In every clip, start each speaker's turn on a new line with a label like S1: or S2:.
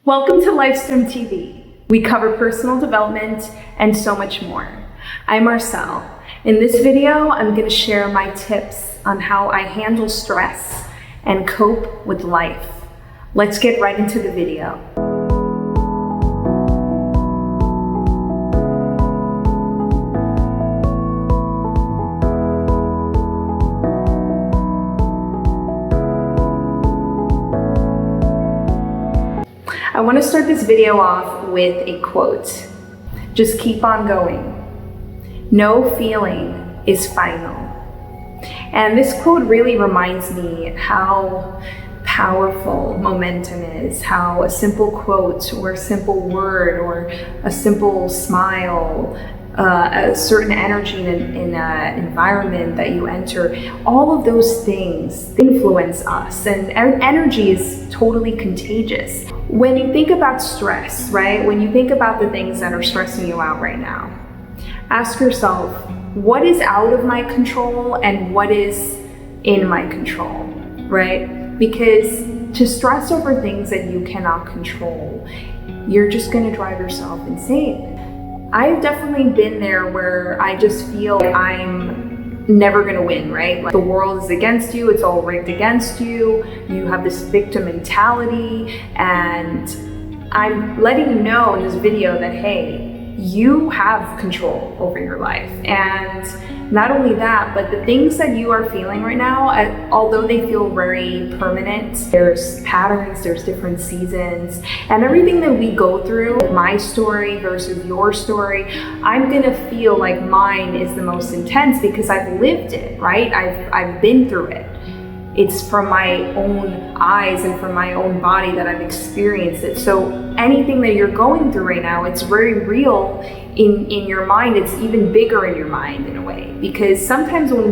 S1: Welcome to Lifestream TV. We cover personal development and so much more. I'm Marcelle. In this video, I'm going to share my tips on how I handle stress and cope with life. Let's get right into the video. I want to start this video off with a quote. Just keep on going. No feeling is final. And this quote really reminds me how powerful momentum is, how a simple quote or a simple word or a simple smile, a certain energy in an environment that you enter, all of those things influence us, and energy is totally contagious. When you think about stress, right? When you think about the things that are stressing you out right now, ask yourself, what is out of my control and what is in my control, right? Because to stress over things that you cannot control, you're just gonna drive yourself insane. I've definitely been there where I just feel like I'm never gonna win, right? Like the world is against you, it's all rigged against you, you have this victim mentality, and I'm letting you know in this video that, hey, you have control over your life. And not only that, but the things that you are feeling right now, although they feel very permanent, there's patterns, there's different seasons, and everything that we go through, my story versus your story, I'm gonna feel like mine is the most intense because I've lived it, right? I've been through it. It's from my own eyes and from my own body that I've experienced it. So anything that you're going through right now, it's very real in your mind. It's even bigger in your mind in a way, because sometimes when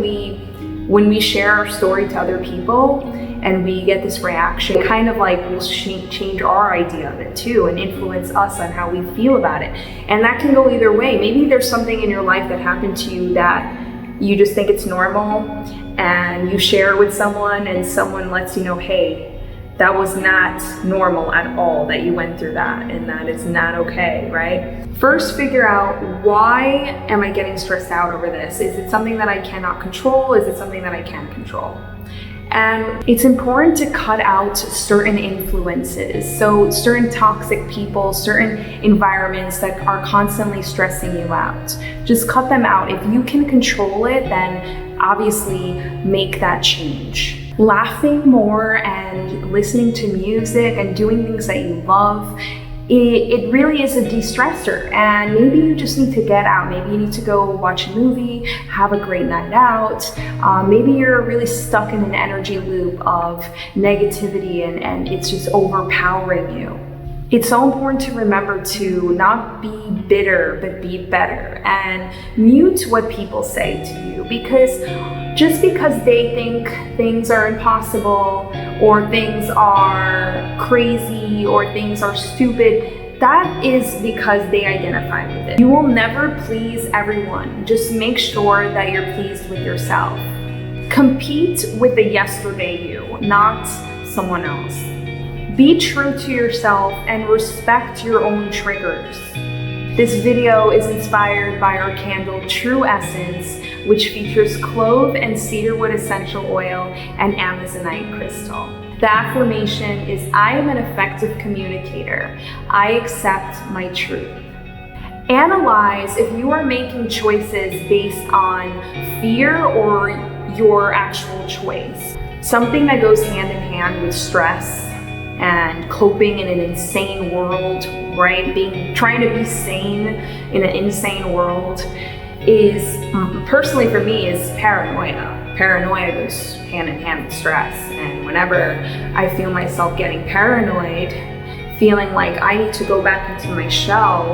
S1: we share our story to other people and we get this reaction, it kind of like will change our idea of it too and influence us on how we feel about it. And that can go either way. Maybe there's something in your life that happened to you that you just think it's normal, and you share it with someone and someone lets you know, hey, that was not normal at all that you went through that, and that is not okay, right? First, figure out, why am I getting stressed out over this? Is it something that I cannot control? Is it something that I can control? And it's important to cut out certain influences. So certain toxic people, certain environments that are constantly stressing you out. Just cut them out. If you can control it, then obviously make that change. Laughing more and listening to music and doing things that you love, it really is a de-stressor, and maybe you just need to get out. Maybe you need to go watch a movie, have a great night out. Maybe you're really stuck in an energy loop of negativity and it's just overpowering you. It's so important to remember to not be bitter, but be better, and mute what people say to you, because just because they think things are impossible or things are crazy or things are stupid, that is because they identify with it. You will never please everyone. Just make sure that you're pleased with yourself. Compete with the yesterday you, not someone else. Be true to yourself and respect your own triggers. This video is inspired by our candle True Essence, which features clove and cedarwood essential oil and amazonite crystal. The affirmation is, I am an effective communicator. I accept my truth. Analyze if you are making choices based on fear or your actual choice. Something that goes hand in hand with stress and coping in an insane world, right? Trying to be sane in an insane world is, personally for me, is paranoia. Paranoia goes hand in hand with stress. And whenever I feel myself getting paranoid, feeling like I need to go back into my shell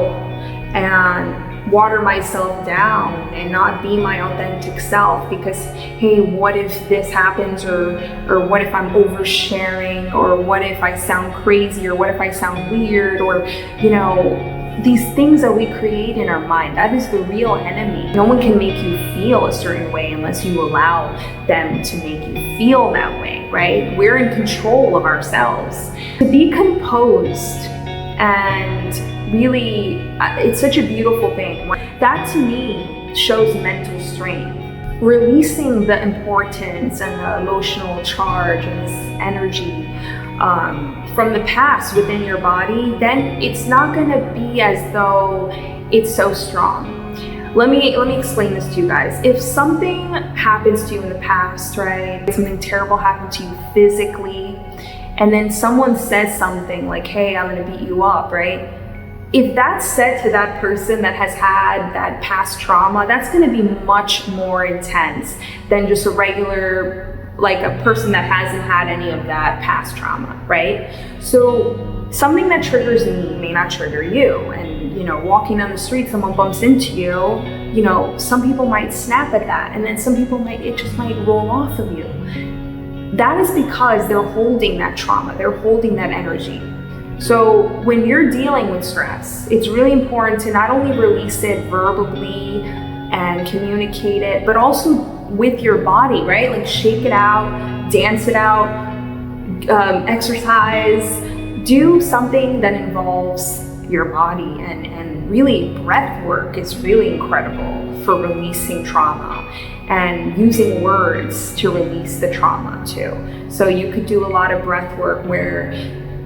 S1: and water myself down and not be my authentic self, because hey, what if this happens, or what if I'm oversharing, or what if I sound crazy, or what if I sound weird, or these things that we create in our mind, that is the real enemy. No one can make you feel a certain way unless you allow them to make you feel that way, right? We're in control of ourselves. To be composed And really, it's such a beautiful thing. That to me shows mental strength. Releasing the importance and the emotional charge and this energy from the past within your body, then it's not going to be as though it's so strong. Let me explain this to you guys. If something happens to you in the past, right? Something terrible happened to you physically, and then someone says something like, hey, I'm gonna beat you up, right? If that's said to that person that has had that past trauma, that's gonna be much more intense than just a regular, like a person that hasn't had any of that past trauma, right? So something that triggers me may not trigger you. And walking down the street, someone bumps into you, some people might snap at that, and then some people it just might roll off of you. That is because they're holding that trauma, they're holding that energy. So when you're dealing with stress, it's really important to not only release it verbally and communicate it, but also with your body, right? Like shake it out, dance it out, exercise, do something that involves your body, and really breath work is really incredible for releasing trauma and using words to release the trauma too. So you could do a lot of breath work where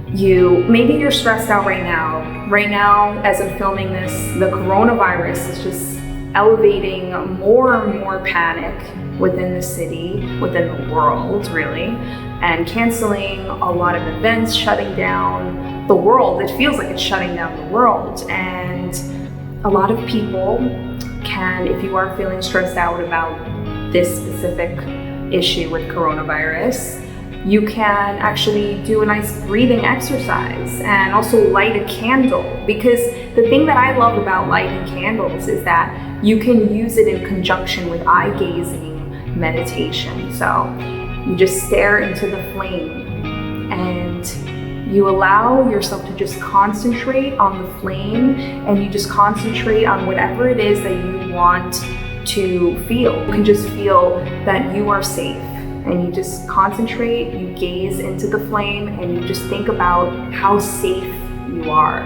S1: maybe you're stressed out right now. Right now, as I'm filming this, the coronavirus is just elevating more and more panic within the city, within the world really, and canceling a lot of events, shutting down the world. It feels like it's shutting down the world. And a lot of people can, if you are feeling stressed out about this specific issue with coronavirus, you can actually do a nice breathing exercise and also light a candle. Because the thing that I love about lighting candles is that you can use it in conjunction with eye gazing meditation. So you just stare into the flame and you allow yourself to just concentrate on the flame, and you just concentrate on whatever it is that you want to feel. You can just feel that you are safe, and you just concentrate, you gaze into the flame, and you just think about how safe you are.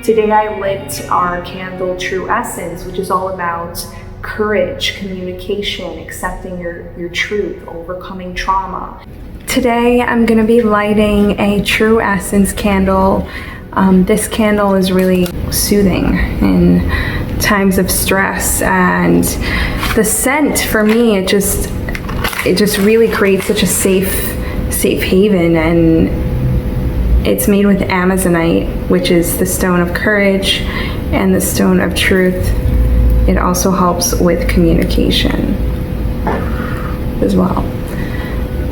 S1: Today I lit our candle True Essence, which is all about courage, communication, accepting your truth, overcoming trauma. Today I'm going to be lighting a True Essence candle. This candle is really soothing in times of stress, and the scent for me, it just really creates such a safe haven. And it's made with Amazonite, which is the stone of courage and the stone of truth. It also helps with communication as well.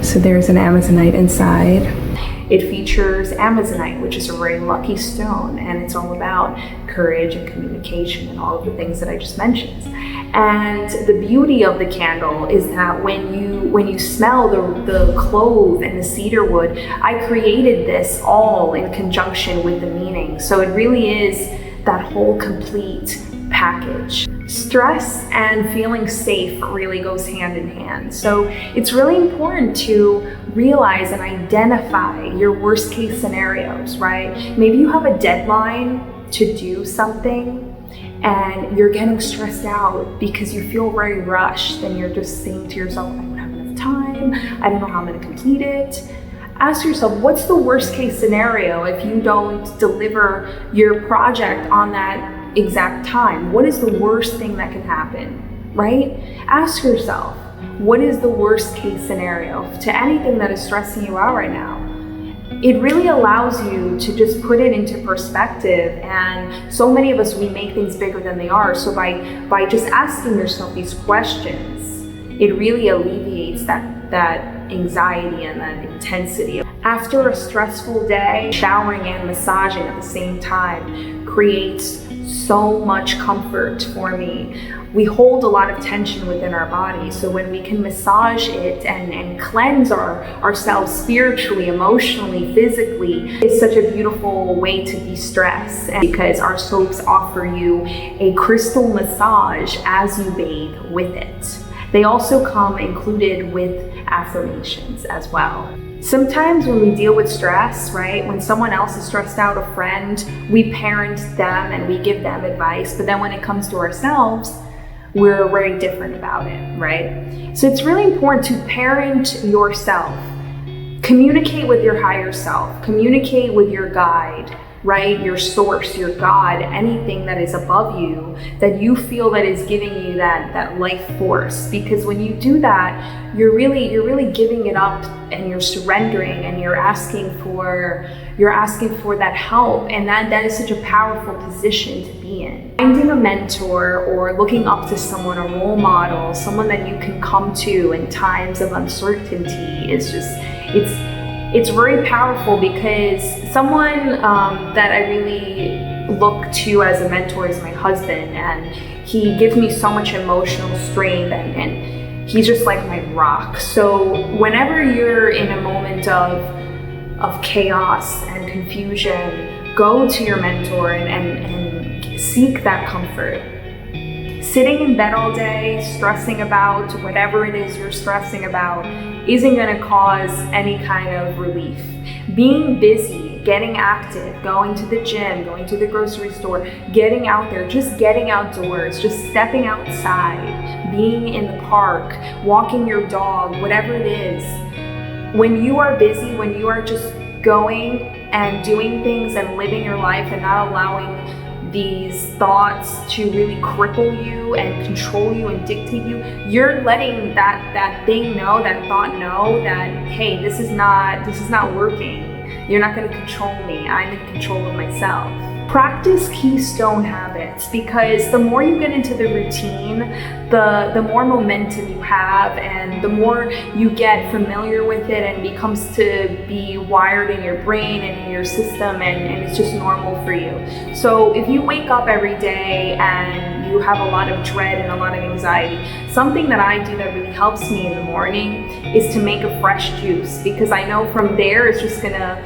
S1: So there's an Amazonite inside. It features Amazonite, which is a very lucky stone, and it's all about courage and communication and all of the things that I just mentioned. And the beauty of the candle is that when you smell the clove and the cedar wood, I created this all in conjunction with the meaning. So it really is that whole complete package. Stress and feeling safe really goes hand in hand. So it's really important to realize and identify your worst case scenarios, right? Maybe you have a deadline to do something and you're getting stressed out because you feel very rushed, and you're just saying to yourself, I don't have enough time, I don't know how I'm going to complete it. Ask yourself, what's the worst case scenario if you don't deliver your project on that exact time? What is the worst thing that can happen, right? Ask yourself, what is the worst case scenario to anything that is stressing you out right now? It really allows you to just put it into perspective. And so many of us, we make things bigger than they are. So by just asking yourself these questions, it really alleviates that anxiety and that intensity. After a stressful day, showering and massaging at the same time creates so much comfort for me. We hold a lot of tension within our body, so when we can massage it and cleanse ourselves spiritually, emotionally, physically, it's such a beautiful way to de-stress. And because our soaps offer you a crystal massage as you bathe with it. They also come included with affirmations as well. Sometimes when we deal with stress, right, when someone else is stressed out, a friend, we parent them and we give them advice. But then when it comes to ourselves, we're very different about it, right? So it's really important to parent yourself. Communicate with your higher self. Communicate with your guide, right? Your source, your God, anything that is above you that you feel that is giving you that life force. Because when you do that, you're really giving it up and you're surrendering and you're asking for that help. And that is such a powerful position to be in. Finding a mentor or looking up to someone, a role model, someone that you can come to in times of uncertainty is just, it's very powerful, because someone that I really look to as a mentor is my husband, and he gives me so much emotional strength, and he's just like my rock. So whenever you're in a moment of chaos and confusion, go to your mentor and seek that comfort. Sitting in bed all day, stressing about whatever it is you're stressing about, isn't going to cause any kind of relief. Being busy, getting active, going to the gym, going to the grocery store, getting out there, just getting outdoors, just stepping outside, being in the park, walking your dog, whatever it is. When you are busy, when you are just going and doing things and living your life and not allowing these thoughts to really cripple you and control you and dictate you, you're letting that thing know, that thought know that, hey, this is not working. You're not going to control me. I'm in control of myself. Practice keystone habits, because the more you get into the routine, the more momentum you have, and the more you get familiar with it and becomes to be wired in your brain and in your system, and it's just normal for you. So if you wake up every day and you have a lot of dread and a lot of anxiety, something that I do that really helps me in the morning is to make a fresh juice, because I know from there it's just gonna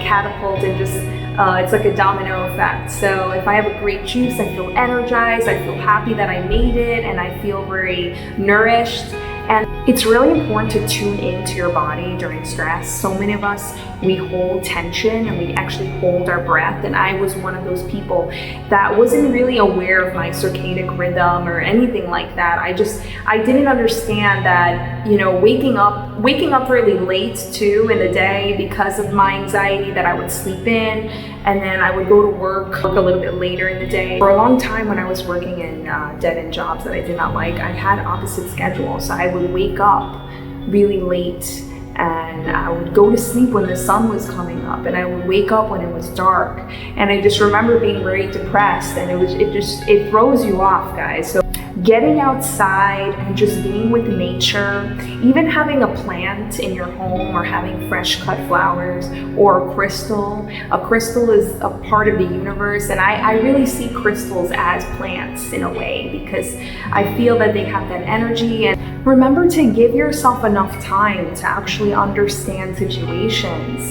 S1: catapult and just it's like a domino effect. So if I have a great juice, I feel energized, I feel happy that I made it, and I feel very nourished. And it's really important to tune into your body during stress. So many of us, we hold tension and we actually hold our breath. And I was one of those people that wasn't really aware of my circadian rhythm or anything like that. I didn't understand that, waking up really late too in the day because of my anxiety, that I would sleep in and then I would go to work a little bit later in the day. For a long time when I was working in dead-end jobs that I did not like, I had opposite schedules. So I would wake up really late and I would go to sleep when the sun was coming up, and I would wake up when it was dark. And I just remember being very depressed, and it throws you off, guys. So getting outside and just being with nature, even having a plant in your home or having fresh cut flowers or a crystal. A crystal is a part of the universe, and I really see crystals as plants in a way, because I feel that they have that energy. And remember to give yourself enough time to actually understand situations.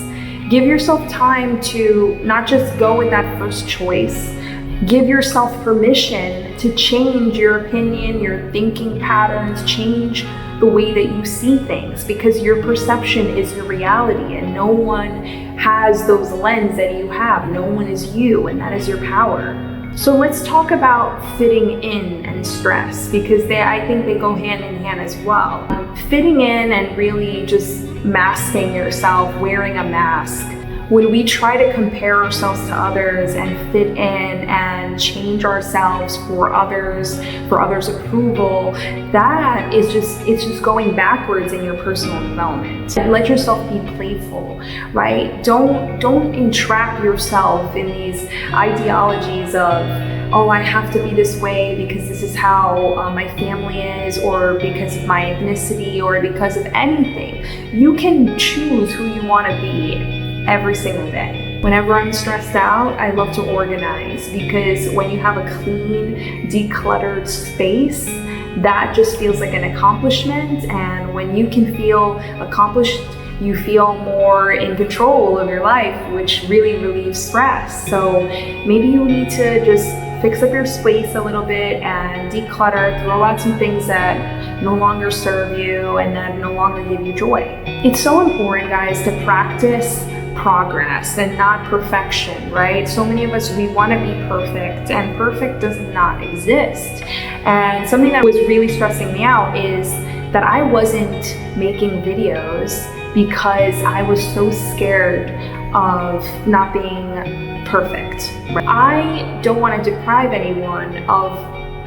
S1: Give yourself time to not just go with that first choice. Give yourself permission to change your opinion, your thinking patterns, change the way that you see things, because your perception is your reality, and no one has those lenses that you have. No one is you, and that is your power. So let's talk about fitting in and stress, because I think they go hand in hand as well. Fitting in and really just masking yourself, wearing a mask. When we try to compare ourselves to others and fit in and change ourselves for others' approval, that is it's just going backwards in your personal development. And let yourself be playful, right? Don't entrap yourself in these ideologies of, oh, I have to be this way because this is how my family is, or because of my ethnicity, or because of anything. You can choose who you want to be every single day. Whenever I'm stressed out, I love to organize, because when you have a clean, decluttered space, that just feels like an accomplishment. And when you can feel accomplished, you feel more in control of your life, which really relieves stress. So maybe you need to just fix up your space a little bit and declutter, throw out some things that no longer serve you and that no longer give you joy. It's so important, guys, to practice progress and not perfection, right? So many of us, we want to be perfect, and perfect does not exist. And something that was really stressing me out is that I wasn't making videos because I was so scared of not being perfect. I don't want to deprive anyone of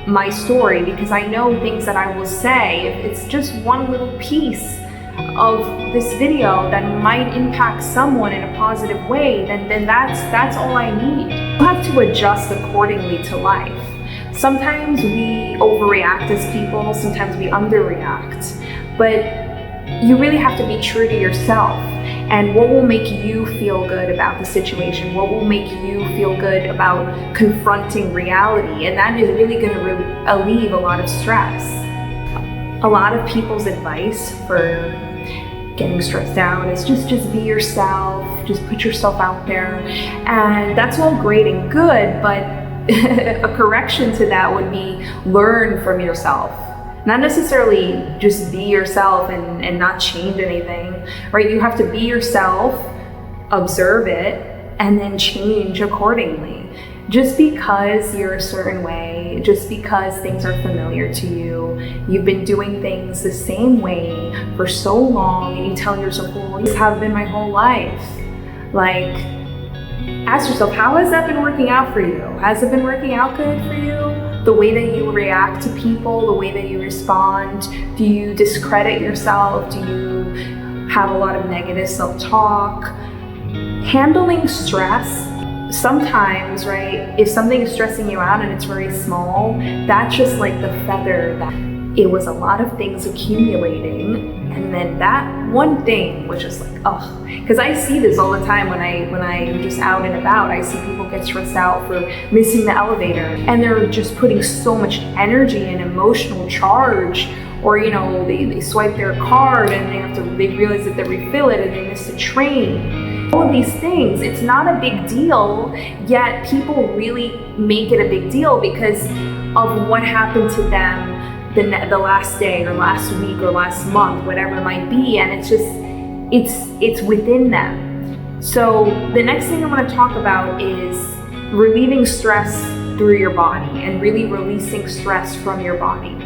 S1: my story, because I know things that I will say, if it's just one little piece of this video that might impact someone in a positive way, then that's all I need. You have to adjust accordingly to life. Sometimes we overreact as people, sometimes we underreact, but you really have to be true to yourself and what will make you feel good about the situation, what will make you feel good about confronting reality, and that is really going to alleviate a lot of stress. A lot of people's advice for getting stressed out is just be yourself, just put yourself out there. And that's all great and good, but a correction to that would be learn from yourself. Not necessarily just be yourself and not change anything, right? You have to be yourself, observe it, and then change accordingly. Just because you're a certain way, just because things are familiar to you, you've been doing things the same way for so long, and you tell yourself, well, this has been my whole life. Like, ask yourself, how has that been working out for you? Has it been working out good for you? The way that you react to people, the way that you respond, do you discredit yourself? Do you have a lot of negative self-talk? Handling stress, sometimes, right, if something is stressing you out and it's very small, that's just like the feather that it was a lot of things accumulating, and then that one thing was just like, oh, because I see this all the time when I'm just out and about. I see people get stressed out for missing the elevator, and they're just putting so much energy and emotional charge, or they swipe their card and they realize that they refill it and they miss the train. All of these things, it's not a big deal, yet people really make it a big deal because of what happened to them the last day or last week or last month, whatever it might be, and it's within them. So the next thing I want to talk about is relieving stress through your body and really releasing stress from your body.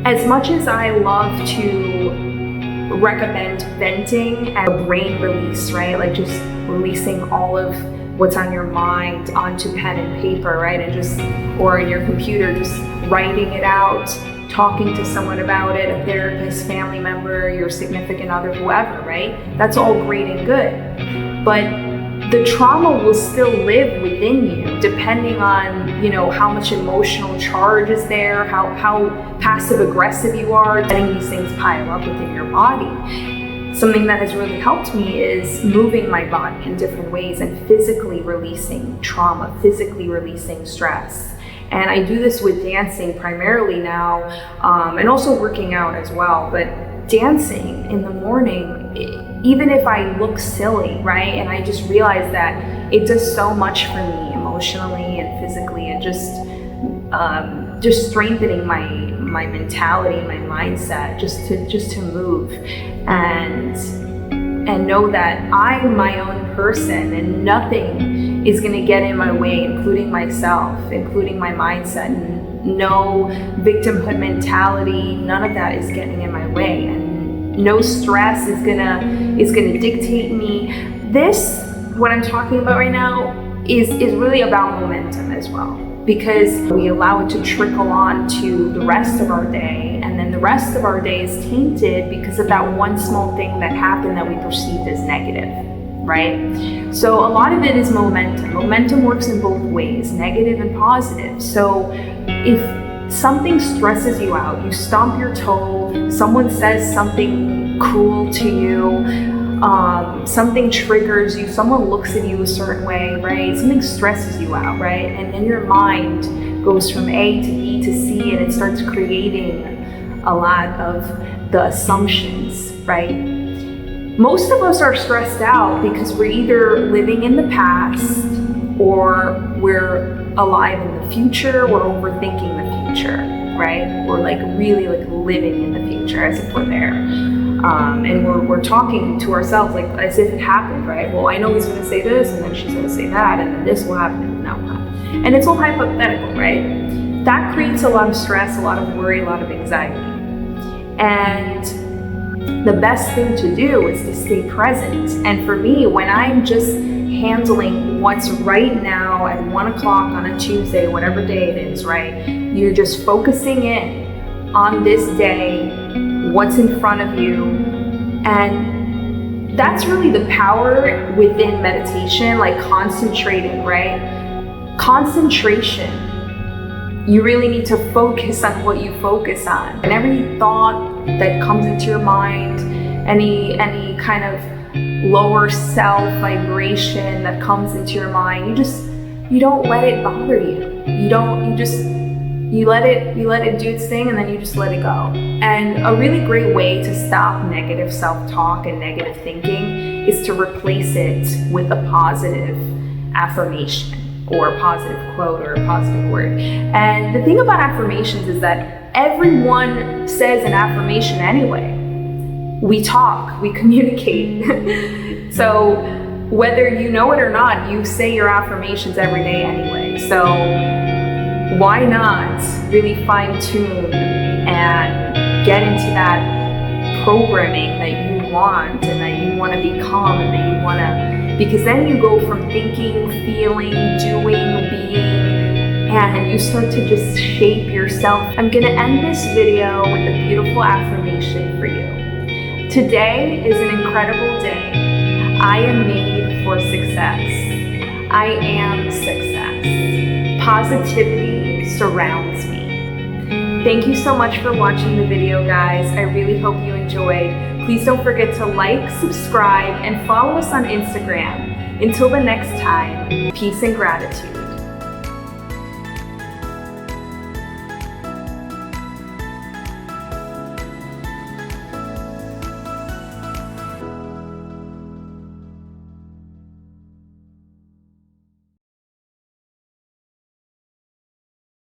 S1: As much as I love to recommend venting and a brain release, right? Like just releasing all of what's on your mind onto pen and paper, right? And just, or in your computer, just writing it out, talking to someone about it, a therapist, family member, your significant other, whoever, right? That's all great and good. But the trauma will still live within you, depending on, how much emotional charge is there, how passive aggressive you are, letting these things pile up within your body. Something that has really helped me is moving my body in different ways and physically releasing trauma, physically releasing stress. And I do this with dancing primarily now, and also working out as well. But dancing in the morning, even if I look silly, right? And I just realize that it does so much for me emotionally and physically, and just strengthening my mentality, my mindset, just to move and know that I'm my own person and nothing is going to get in my way, including myself, including my mindset. No victimhood mentality, none of that is getting in my way, and no stress is gonna dictate me. This, what I'm talking about right now, is really about momentum as well, because we allow it to trickle on to the rest of our day, and then the rest of our day is tainted because of that one small thing that happened that we perceived as negative, right? So a lot of it is momentum. Momentum works in both ways, negative and positive. So if something stresses you out, you stomp your toe, someone says something cruel to you, something triggers you, someone looks at you a certain way, right? Something stresses you out, right? And then your mind goes from A to B to C, and it starts creating a lot of the assumptions, right? Most of us are stressed out because we're either living in the past, or we're alive in the future, or overthinking the future. right? We're like really like living in the picture as if we're there. And we're talking to ourselves like as if it happened, right? Well, I know he's gonna say this, and then she's gonna say that, and then this will happen, and that will happen. And it's all hypothetical, right? That creates a lot of stress, a lot of worry, a lot of anxiety. And the best thing to do is to stay present. And for me, when I'm just handling what's right now at 1 o'clock on a Tuesday, whatever day it is, right? You're just focusing in on this day, what's in front of you. And that's really the power within meditation, like concentrating, right? Concentration. You really need to focus on what you focus on. And every thought that comes into your mind, any kind of lower self vibration that comes into your mind, you don't let it bother you. You let it do its thing, and then you just let it go. And a really great way to stop negative self-talk and negative thinking is to replace it with a positive affirmation, or a positive quote, or a positive word. And the thing about affirmations is that everyone says an affirmation anyway. We talk, we communicate. So whether you know it or not, you say your affirmations every day anyway. So why not really fine tune and get into that programming that you want, and that you want to become, and that you want to, because then you go from thinking, feeling, doing, being, and you start to just shape yourself. I'm gonna end this video with a beautiful affirmation for you. Today is an incredible day. I am made for success. I am success. Positivity surrounds me. Thank you so much for watching the video, guys. I really hope you enjoyed. Please don't forget to like, subscribe, and follow us on Instagram. Until the next time, peace and gratitude.